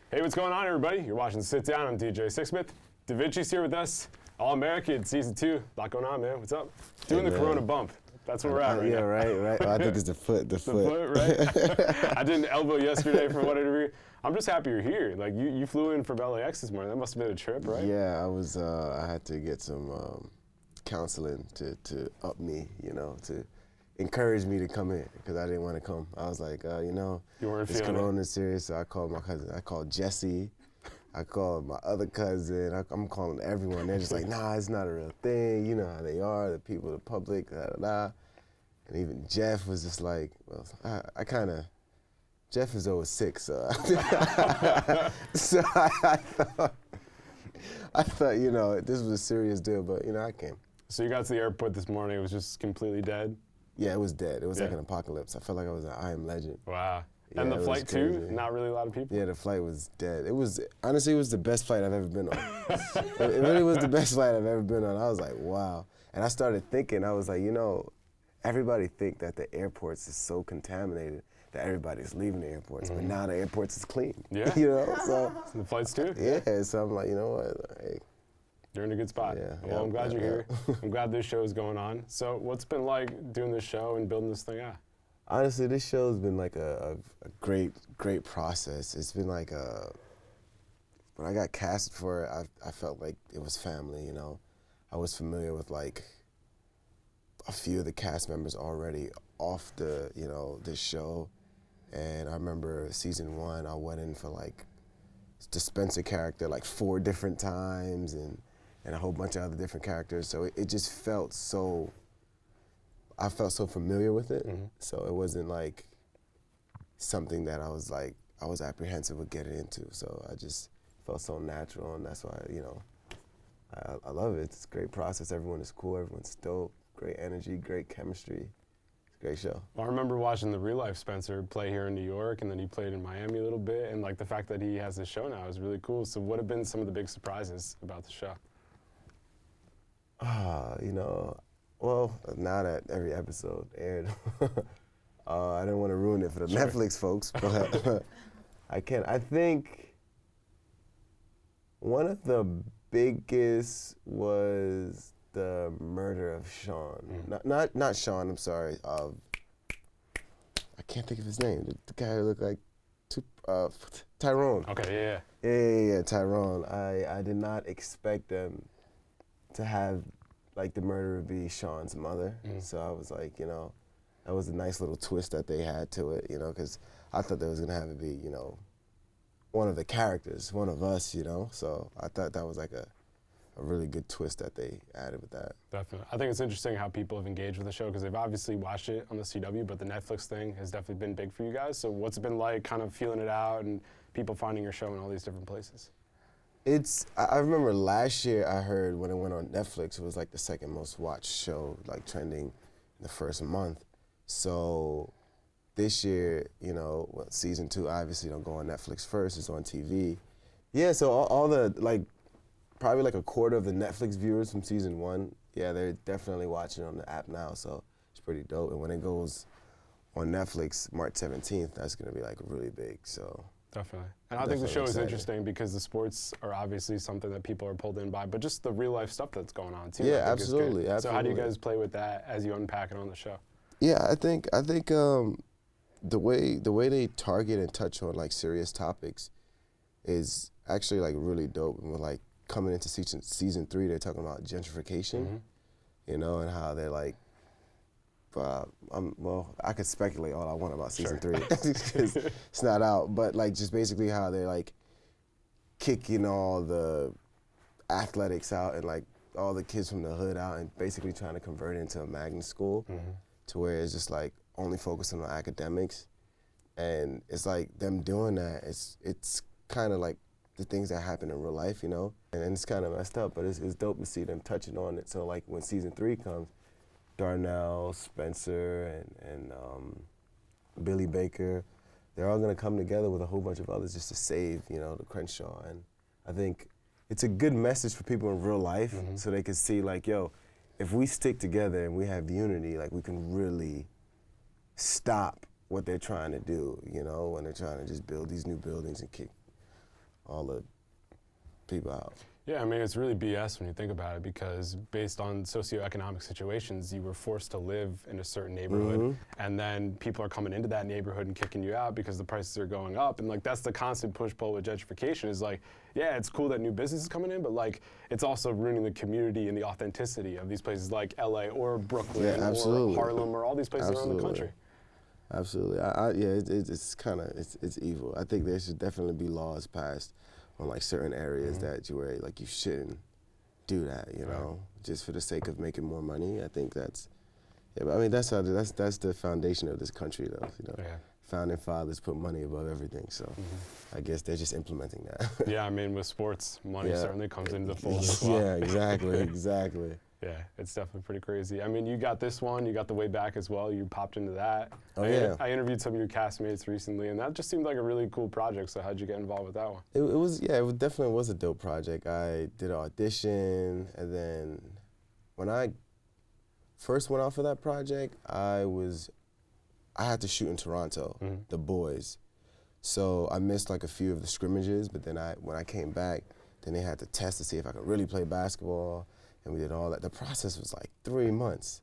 Hey, what's going on, everybody? You're watching Sit Down. I'm DJ Sixsmith. Da Vinci's here with us. All-American, Season 2. A lot going on, man. What's up? Doing the Corona bump. That's where we're at right yeah, now. right. Oh, I think it's the foot. The foot, right? I did an elbow yesterday for one interview. I'm just happy you're here. Like, you flew in from LAX this morning. That must have been a trip, right? Yeah, I had to get some counseling to up me, to encourage me to come in because I didn't want to come. I was like, You weren't this feeling Corona is serious. So I called my cousin. I called Jesse. I called my other cousin. I'm calling everyone. They're just like, nah, it's not a real thing. You know how they are, the people, the public, da da da. And even Jeff was just like, well, Jeff is over 6, so so I thought, this was a serious deal, but I came. So you got to the airport this morning. It was just completely dead. Yeah, it was dead. It was like an apocalypse. I felt like I was an I Am Legend. Wow. Yeah, And the flight too? Not really a lot of people? Yeah, the flight was dead. Honestly, it was the best flight I've ever been on. It really was the best flight I've ever been on. I was like, wow. And I started thinking, I was like, everybody think that the airports is so contaminated that everybody's leaving the airports, but now the airports is clean. Yeah. So the flights too? Yeah, so I'm like, you know what, hey. You're in a good spot. Yeah, well, I'm glad you're here. I'm glad this show is going on. So what's been like doing this show and building this thing out? Honestly, this show's been like a great process. It's been like when I got casted for it, I felt like it was family, I was familiar with like a few of the cast members already off the, this show. And I remember season 1, I went in for like the Spencer character like 4 different times and a whole bunch of other different characters. So it just felt so, I felt so familiar with it. So it wasn't like something that I was apprehensive of getting into. So I just felt so natural, and that's why, I love it. It's a great process. Everyone is cool, everyone's dope, great energy, great chemistry. It's a great show. Well, I remember watching the real life Spencer play here in New York, and then he played in Miami a little bit, and like the fact that he has this show now is really cool. So what have been some of the big surprises about the show? Well, now that every episode aired, I didn't want to ruin it for the Netflix folks, but I can't. I think one of the biggest was the murder of Sean. Not Sean, I'm sorry. I can't think of his name. The guy who looked like Tyrone. Okay, Yeah, Tyrone. I did not expect them to have like the murderer be Sean's mother. So I was like, that was a nice little twist that they had to it, because I thought they was gonna have it be, one of the characters, one of us, So I thought that was like a really good twist that they added with that. Definitely. I think it's interesting how people have engaged with the show because they've obviously watched it on the CW, but the Netflix thing has definitely been big for you guys. So what's it been like kind of feeling it out and people finding your show in all these different places? I remember last year I heard when it went on Netflix, it was like the second most watched show, like trending in the first month. So this year, season 2 obviously don't go on Netflix first, it's on TV. Yeah, so all the, probably like a quarter of the Netflix viewers from season 1, yeah, they're definitely watching on the app now, so it's pretty dope. And when it goes on Netflix March 17th, that's gonna be like really big, so. Definitely. And I think the show is interesting because the sports are obviously something that people are pulled in by, but just the real life stuff that's going on too. Yeah, absolutely. So how do you guys play with that as you unpack it on the show? Yeah, I think the way they target and touch on like serious topics is actually like really dope. And we're like coming into season 3, they're talking about gentrification, and how they're like, well, I could speculate all I want about season 3 because it's not out, but like just basically how they're like kicking all the athletics out and like all the kids from the hood out and basically trying to convert it into a magnet school to where it's just like only focusing on academics. And it's like them doing that, it's kind of like the things that happen in real life, and it's kind of messed up, but it's dope to see them touching on it. So like when season 3 comes, Darnell, Spencer, and Billy Baker, they're all gonna come together with a whole bunch of others just to save, the Crenshaw. And I think it's a good message for people in real life so they can see like, yo, if we stick together and we have unity, like we can really stop what they're trying to do, when they're trying to just build these new buildings and kick all the people out. Yeah, I mean, it's really BS when you think about it, because based on socioeconomic situations, you were forced to live in a certain neighborhood, and then people are coming into that neighborhood and kicking you out because the prices are going up. And like, that's the constant push-pull with gentrification, is like, yeah, it's cool that new business is coming in, but like, it's also ruining the community and the authenticity of these places like LA or Brooklyn or Harlem or all these places around the country. Absolutely. It's kind of, it's evil. I think there should definitely be laws passed on like certain areas that you shouldn't do that, you know, just for the sake of making more money. I think that's, but I mean, that's the foundation of this country, though. You know, founding fathers put money above everything, so I guess they're just implementing that. Yeah, I mean, with sports, money certainly comes into the fold as well. Yeah, exactly. Yeah, it's definitely pretty crazy. I mean, you got this one, you got The Way Back as well, you popped into that. I interviewed some of your castmates recently, and that just seemed like a really cool project, so how'd you get involved with that one? It definitely was a dope project. I did an audition, and then when I first went out for that project, I had to shoot in Toronto, The Boys. So I missed like a few of the scrimmages, but then when I came back, then they had to test to see if I could really play basketball. And we did all that. The process was like 3 months.